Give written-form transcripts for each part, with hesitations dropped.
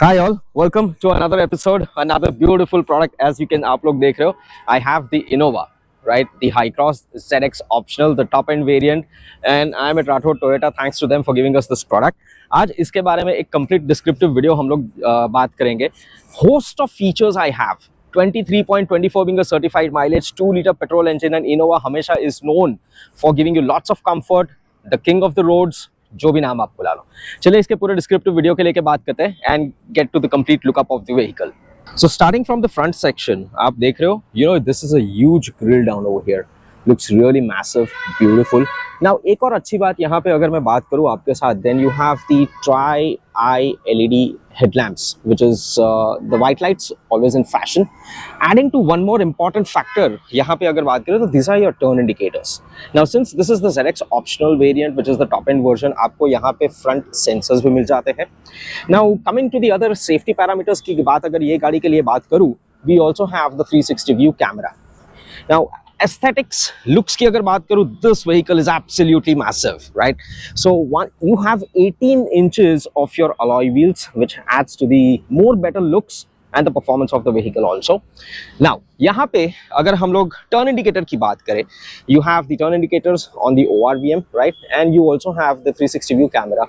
Hi all, welcome to another episode, another beautiful product. As you can आप लोग देख रहे हो, I have the Innova, right? The Hi-Cross ZX optional, the top end variant, and I'm at Rathod Toyota. Thanks to them for giving us this product. आज इसके बारे में एक complete descriptive video हम लोग बात करेंगे. Host of features I have. 23.24 being a certified mileage, 2-liter petrol engine, and Innova हमेशा is known for giving you lots of comfort, the king of the roads. जो भी नाम आप बुला लो. चलिए इसके पूरे डिस्क्रिप्टिव वीडियो के लेके बात करते हैं and get to the complete lookup of the vehicle. So starting from the front section आप देख रहे हो, you know this is a huge grill down over here. Looks really massive, beautiful. Now एक और अच्छी बात यहाँ पे अगर मैं बात करूँ आपके साथ, then you have the tri eye LED headlamps, which is the white lights, always in fashion. Adding to one more important factor, यहाँ पे अगर बात करें तो these are your turn indicators. Now since this is the ZX optional variant, which is the top end version, आपको यहाँ पे front sensors भी मिल जाते हैं. Now coming to the other safety parameters की बात अगर ये गाड़ी के लिए बात करूँ, we also have the 360 view camera. Now aesthetics, looks की अगर बात करूँ, this vehicle is absolutely massive, right? So you have 18 inches of your alloy wheels, which adds to the more better looks and the performance of the vehicle also. Now यहाँ पे अगर हम लोग turn indicator की बात करें, you have the turn indicators on the ORVM, right? And you also have the 360 view camera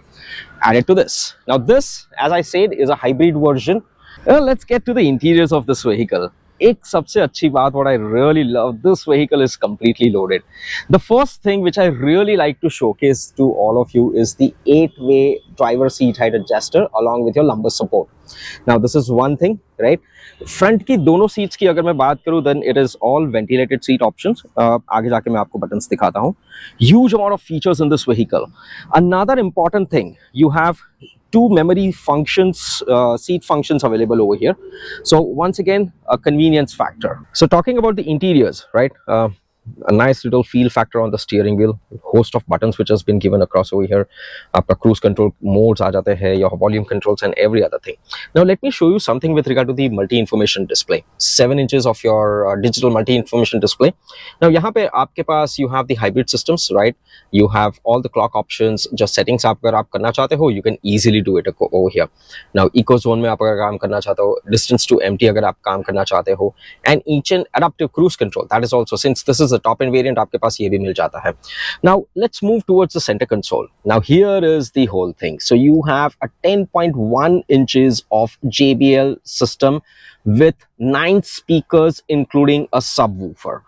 added to this. Now this, as I said, is a hybrid version. Let's get to the interiors of this vehicle. एक सबसे अच्छी बात, what I really love, this vehicle is completely loaded. The first thing which I really like to showcase to all of you is the 8-way driver seat height adjuster along with your lumbar support. Now this is one thing, right? Front की दोनों seats की अगर मैं बात करूँ, then it is all ventilated seat options. आगे जाके मैं आपको buttons दिखाता हूँ. Huge amount of features in this vehicle. Another important thing, you have two memory functions, seat functions available over here. So once again, a convenience factor. So talking about the interiors, right? A nice little feel factor on the steering wheel, host of buttons which has been given across over here. आपका cruise control modes आ जाते हैं, your volume controls and every other thing. Now let me show you something with regard to the multi-information display. 7 inches of your digital multi-information display. Now यहाँ पे आपके पास you have the hybrid systems, right? You have all the clock options. जो settings आप अगर आप करना चाहते हो, you can easily do it over here. Now eco zone में आप अगर काम करना चाहते हो, distance to empty अगर आप काम करना चाहते हो, and each and adaptive cruise control. That is also, since this is the top end variant, आपके पास ये भी मिल जाता है. Now let's move towards the center console. Now here is the whole thing. So you have a 10.1 inches of JBL system with 9 speakers including a subwoofer.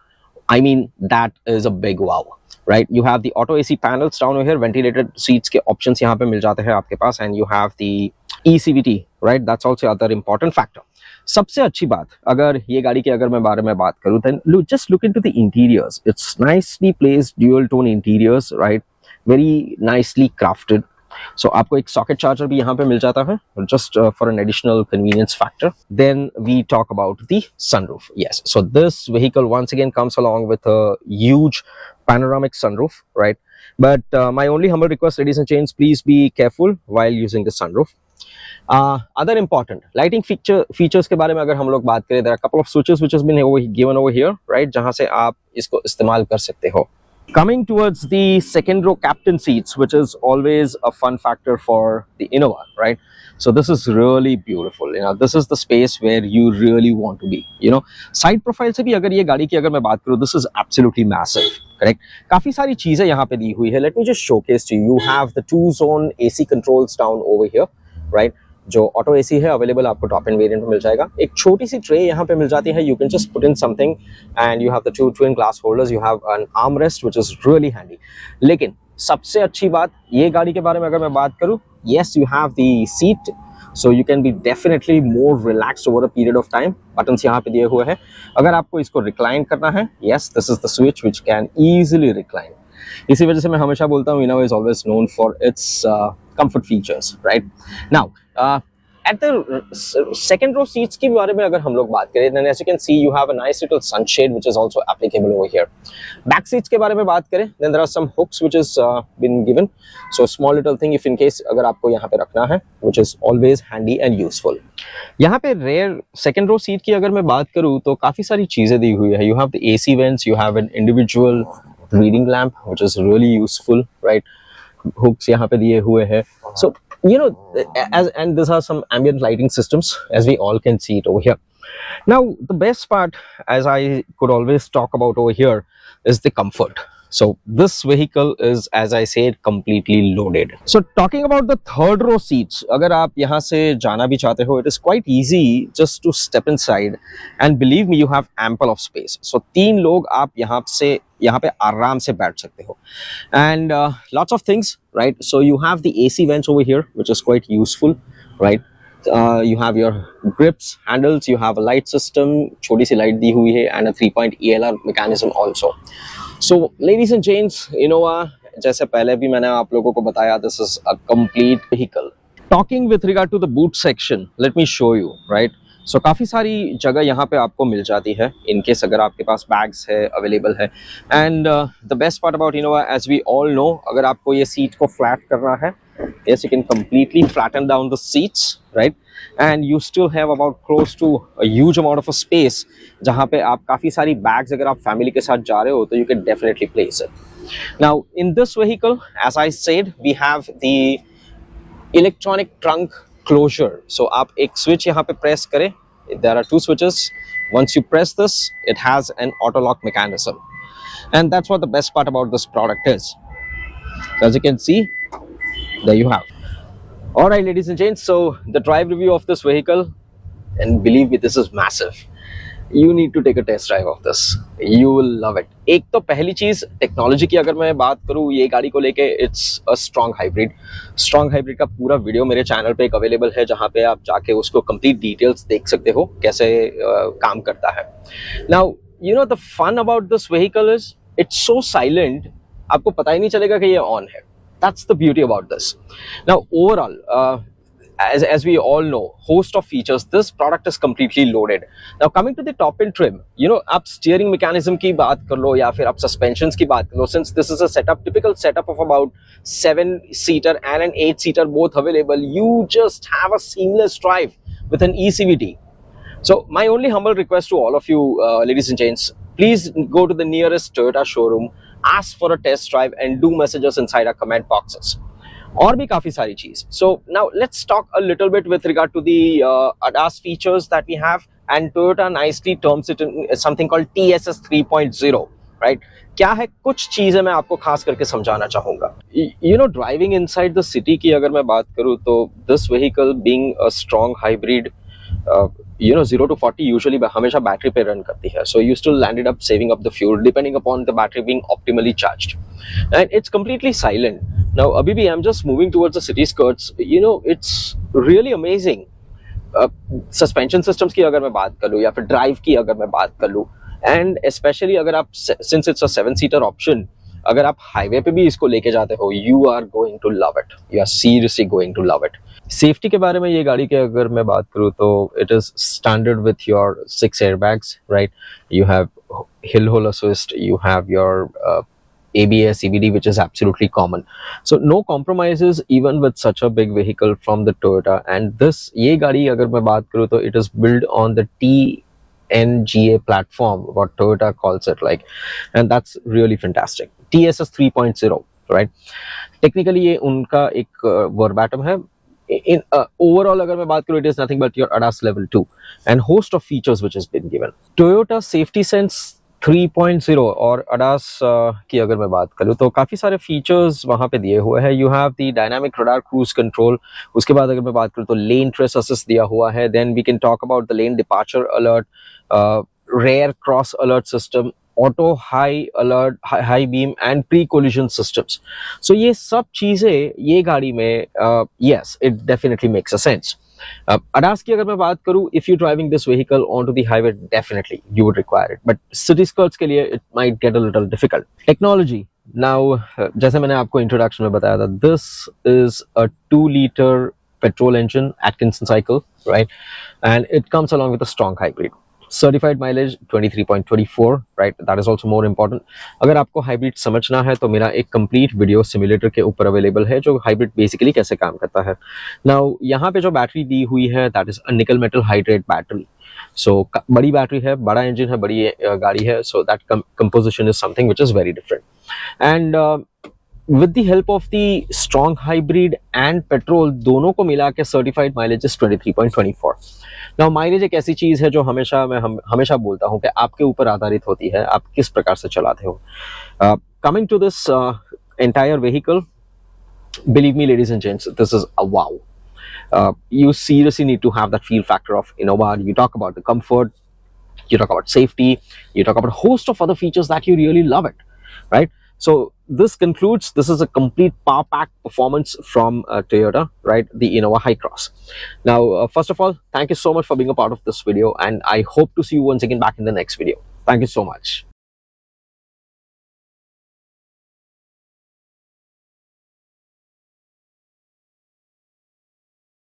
I mean, that is a big wow, right? You have the auto AC panels down over here, ventilated seats के options यहाँ पे मिल जाते हैं आपके पास, and you have the ECVT, right? That's also other important factor. सबसे अच्छी बात अगर ये गाड़ी के अगर मैं बारे में बात करूँ, then just look into the interiors. It's nicely placed, dual tone interiors, right? Very nicely crafted. So आपको एक socket charger भी यहाँ पे मिल जाता है, just for an additional convenience factor. Then we talk about the sunroof. Yes, so this vehicle once again comes along with a huge panoramic sunroof, right? But my only humble request, ladies and gents, please be careful while using the sunroof. Other important lighting features के बारे में अगर हम लोग बात करें, there are a couple of switches which has been given over here, right? जहाँ से आप इसको इस्तेमाल कर सकते हो. Coming towards the second row captain seats, which is always a fun factor for the Innova, right? So this is really beautiful. You know, this is the space where you really want to be. You know, side profile से भी अगर ये गाड़ी की अगर मैं बात करूँ, this is absolutely massive, correct? काफी सारी चीजें यहाँ पे दी हुई है. Let me just showcase to you. You have the 2-zone AC controls down over here, right? जो ऑटो एसी है अवेलेबल आपको टॉप एंड वेरिएंट में मिल जाएगा. एक छोटी सी ट्रे यहाँ पे मिल जाती है. You can just put in something and you have the 2 twin glass holders. You have an arm rest which is really handy. लेकिन सबसे अच्छी बात ये गाड़ी के बारे में अगर मैं बात करूँ, yes you have the seat, so you can be definitely more relaxed over a period of time. Buttons यहाँ पे दिए हुए हैं. अगर आपको इसको रिक्लाइन करना है, yes this is the switch which can easily recline. इसी वजह से मैं हमेशा बोलता हूँ Innova is always known for its comfort features, right? Now at the second row seats के बारे में अगर हम लोग बात करें, then as you can see you have a nice little sunshade which is also applicable over here. Back seats के बारे में बात करें, then there are some hooks which is been given, so small little thing if in case अगर आपको यहाँ पे रखना है, which is always handy and useful. यहाँ पे rear second row seat की अगर मैं बात करूँ तो काफी सारी चीजें दी हुई है. You have the AC vents, you have an individual reading lamp which is really useful, right? Hooks यहाँ पे दिए हुए हैं. So you know, as and these are some ambient lighting systems, as we all can see it over here. Now, the best part, as I could always talk about over here, is the comfort. So this vehicle is, as I said, completely loaded. So talking about the third row seats, अगर आप यहाँ से जाना भी चाहते हो, it is quite easy just to step inside, and believe me, you have ample of space. So तीन लोग आप यहाँ पे आराम से बैठ सकते हो, and lots of things, right? So you have the AC vents over here, which is quite useful, right? You have your grips, handles, you have a light system, छोटी सी light दी हुई है, and a 3-point ELR mechanism also. So ladies and gents, Innova, जैसे पहले भी मैंने आप लोगों को बताया, this is a complete vehicle. Talking with regard to the boot section, let me show you, right? So काफ़ी सारी जगह यहाँ पे आपको मिल जाती है, in case अगर आपके पास bags है, available है. And the best part about Innova, as we all know, अगर आपको ये seat को flat करना है, yes, you can completely flatten down the seats, right? And you still have about close to a huge amount of a space जहाँ पे आप काफ़ी सारी bags अगर आप family के साथ जा रहे हो तो you can definitely place it. Now in this vehicle, as I said, we have the electronic trunk closure. So आप एक switch यहाँ पे press करें. There are two switches. Once you press this, it has an auto lock mechanism, and that's what the best part about this product is. So as you can see, there you have. All right, ladies and gents, so the drive review of this vehicle, and believe me, this is massive. You need to take a test drive of this. You will love it. एक तो पहली चीज technology की अगर मैं बात करूँ ये गाड़ी को लेके, इट्स अ स्ट्रॉन्ग हाइब्रिड का पूरा वीडियो मेरे चैनल पे एक अवेलेबल है, जहाँ पे आप जाके उसको कंप्लीट डिटेल्स देख सकते हो कैसे काम करता है. Now you know the fun about this vehicle is it's so silent, आपको पता ही नहीं चलेगा कि ये ऑन है. That's the beauty about this. Now overall, as we all know, host of features, this product is completely loaded. Now coming to the top end trim, you know, आप steering mechanism की बात कर लो या फिर आप suspensions की बात कर लो, since this is a typical setup of about 7-seater and an 8-seater both available, you just have a seamless drive with an eCVT. So my only humble request to all of you, ladies and gents, please go to the nearest Toyota showroom, ask for a test drive, and do message us inside our comment boxes. और भी काफी सारी चीज. So now let's talk a little bit with regard to the ADAS features that we have, and Toyota nicely terms it in something called TSS 3.0, right? क्या है, कुछ चीजें मैं आपको खास करके समझाना चाहूंगा. You know, driving inside the city की अगर मैं बात करूँ तो this vehicle being a strong hybrid, you know, 0 to 40 usually हमेशा बैटरी पे रन करती है, so you still landed up saving up the fuel depending upon the battery being optimally charged, and it's completely silent. Now abhi bhi I'm just moving towards the city skirts, you know, it's really amazing. Suspension systems की अगर मैं बात कर लूँ या फिर drive की अगर मैं बात कर लूँ, एंड स्पेशली अगर आप, since it's a 7-seater option, अगर आप हाईवे पे भी इसको लेके जाते हो, you are going to love it, you are seriously going to love it. Safety के बारे में ये गाड़ी के अगर मैं बात करूँ तो it is standard with your 6 airbags, right? You have hill hole assist, you have your ABS, CVD, which is absolutely common. So no compromises even with such a big vehicle from the Toyota. And this ये गाड़ी अगर मैं बात करूँ तो it is built on the TNGA platform, what Toyota calls it, like, and that's really fantastic. TSS 3.0, right? Technically ये उनका एक verbatim है. In overall अगर मैं बात करूँ, it is nothing but your ADAS level 2 and host of features which has been given. Toyota Safety Sense 3.0 और ADAS की अगर मैं बात करूँ तो काफ़ी सारे फीचर्स वहाँ पे दिए हुए हैं. You have the dynamic radar cruise control. उसके बाद अगर मैं बात करूँ तो लेन ट्रेस असिस्ट दिया हुआ है. Then we can talk about the lane departure alert, rear cross alert system, auto high alert, high beam and pre collision systems. So ये सब चीज़ें ये गाड़ी में, yes, it definitely makes a sense. ADAS की अगर मैं बात करूँ, if you're driving this vehicle onto the highway, definitely you would require it. But city skirts के लिए it might get a little difficult. Technology. Now, जैसे मैंने आपको introduction में बताया था, this is a 2-liter petrol engine, Atkinson cycle, right? And it comes along with a strong hybrid. Certified mileage 23.24, right? That is also more important. अगर आपको hybrid समझना है तो मेरा एक कंप्लीट वीडियो सिमुलेटर के ऊपर अवेलेबल है जो हाइब्रिड बेसिकली कैसे काम करता है. नाउ यहाँ पे जो बैटरी दी हुई है, that is a nickel metal hydrate battery. सो बड़ी बैटरी है, बड़ा इंजन है, बड़ी गाड़ी है, so that composition is something which is very different. And with the help of the strong hybrid and petrol, दोनों को मिला के certified mileage is 23.24. Now mileage एक ऐसी चीज है जो हमेशा बोलता हूँ कि आपके ऊपर आधारित होती है, आप किस प्रकार से चलाते हो. Coming to this entire vehicle, believe me, ladies and gents, this is a wow. You seriously need to have that feel factor of Innova. You talk about the comfort, you talk about safety, you talk about a host of other features that you really love it, right? So this is a complete power pack performance from Toyota, right? The Innova Hycross. Now, first of all, thank you so much for being a part of this video, and I hope to see you once again back in the next video. Thank you so much.